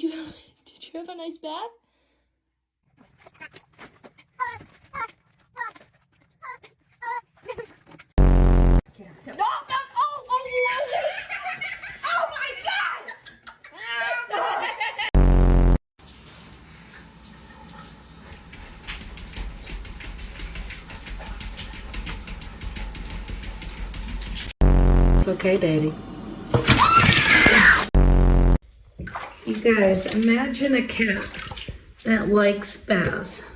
Did you have a nice bath? No, no, oh my God! It's okay, Daddy. You guys, imagine a cat that likes baths.